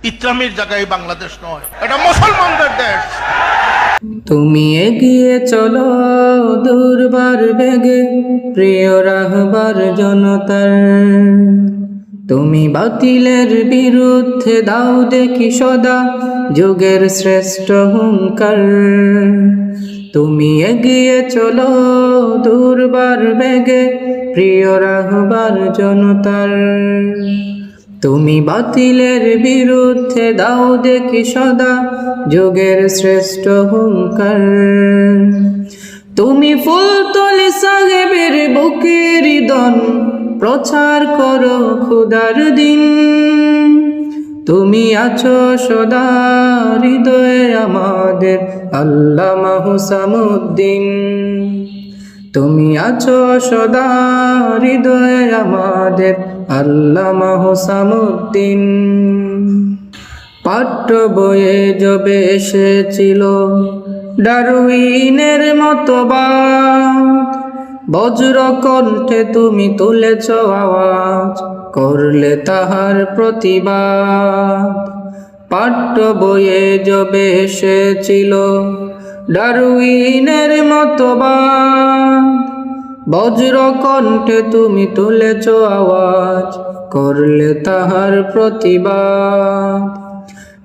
ইসলামের জায়গায় বাংলাদেশ নয়, এটা মুসলমানদের দেশ। তুমি এগিয়ে চলো দুর্বার বেগে প্রিয় রাহবার জনতার, তুমি বাতিলের বিরুদ্ধে দাও দেখি সদা যুগের শ্রেষ্ঠ হুঙ্কার। তুমি এগিয়ে চলো দুর্বার বেগে প্রিয় রাহবার জনতার, তুমি বাতিলের বিরুদ্ধে দাও দেখি সদা যুগের শ্রেষ্ঠ হুঙ্কার। তুমি ফুলতলি সাহেবের বুকের দন প্রচার করো খুদার দিন, তুমি আছো সদা হৃদয়ে আমাদের আল্লামা হুসামুদ্দিন, তুমি আছো সদা হৃদয়ে আমাদের আল্লামা হুসামুদ্দিন। পাঠ্য বইয়ে যবে এসেছিল ডারউইনের মতবাদ, বজ্র কণ্ঠে তুমি তুলেছ আওয়াজ, করলে তাহার প্রতিবাদ। পাঠ্য বইয়ে যবে এসেছিল ডারউইনের মতবাদ, বজ্র কণ্ঠে তুমি তুলেছ আওয়াজ, করলে তাহার প্রতিবাদ।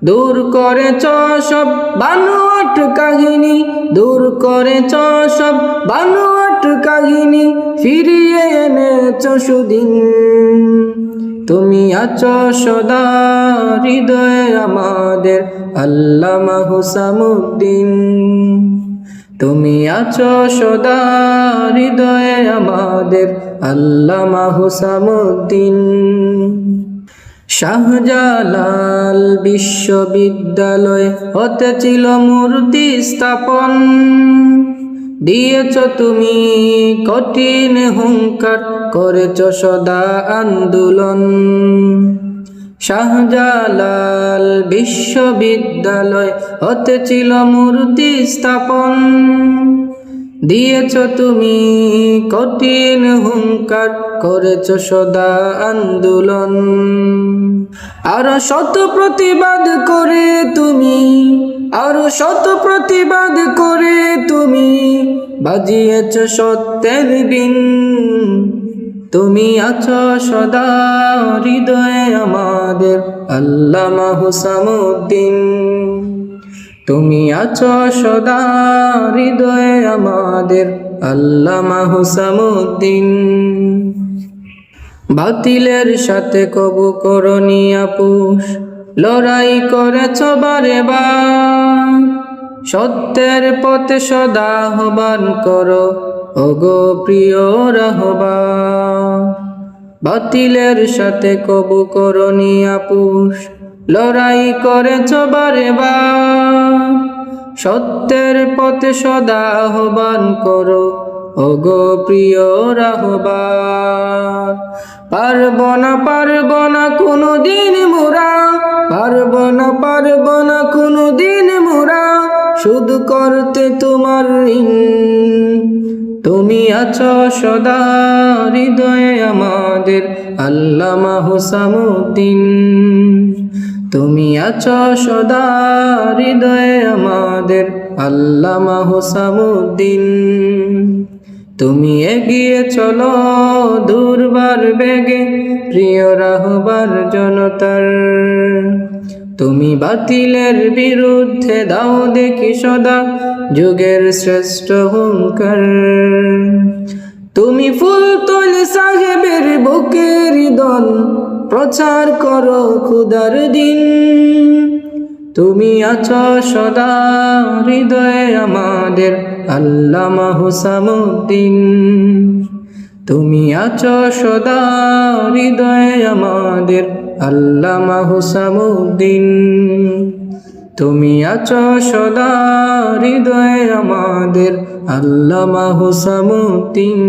দূর করেছ সব বানোয়াট কাহিনী, দূর করেছ সব বানোয়াট কাহিনী, ফিরিয়ে এনেছ সুদিন। তুমি আছো সদা হৃদয়ে আমাদের আল্লামা হুসামুদ্দিন, তুমি আছো সদা হৃদয়ে আমাদের আল্লামা হুসামুদ্দিন। শাহজালাল বিশ্ববিদ্যালয় হতে ছিল মূর্তি স্থাপন, দিয়েছ তুমি কঠিন হুঙ্কার, করেছ সদা আন্দোলন। শাহজালাল বিশ্ববিদ্যালয় হতে ছিল মূর্তি স্থাপন, দিয়েছ তুমি কঠিন হুঙ্কার, করেছ সদা আন্দোলন। আরো শত প্রতিবাদ করে তুমি, আরো শত প্রতিবাদ করে তুমি বাজিয়েছ সত্যের বিন, তুমি আছো সদা হৃদয়ে আমাদের আল্লামা হুসামুদ্দিন, তুমি আছো সদা হৃদয়ে আমাদের আল্লামা হুসামুদ্দিন। বাতিলের সাথে কবু করনি আপোষ, লড়াই করেছ বারে বার, সত্যের পথে সদা আহ্বান করো ওগো প্রিয় রাহবার। বাতিলের সাথে কবু করনি আপোষ, লড়াই করেছ বারে বার, সত্যের পথে সদা আহ্বান করো ওগো প্রিয় রাহবার। পারব না কোনদিন মোরা, পারব না কোনদিন মোরা শুধু করতে তোমার ঋণ, তুমি আছো সদা হৃদয়ে আমাদের আল্লামা হুসামুদ্দিন, তুমি আছো সদা হৃদয়ে আমাদের আল্লামা হুসামুদ্দিন। তুমি এগিয়ে চলো দুর্বার বেগে প্রিয় রাহবার জনতার, তুমি বাতিলের বিরুদ্ধে দাও দেখি সদা যুগের শ্রেষ্ঠ হুঙ্কার। তুমি ফুলতলি সাহেবের বুকের দন প্রচার করো খুদার দিন, তুমি আছো সদা হৃদয়ে আমাদের আল্লামা হুসামুদ্দিন, তুমি আছো সদা হৃদয়ে আমাদের আল্লামা হুসামুদ্দিন, তুমি আছো সদা হৃদয়ে আমাদের আল্লামা হুসামুদ্দিন।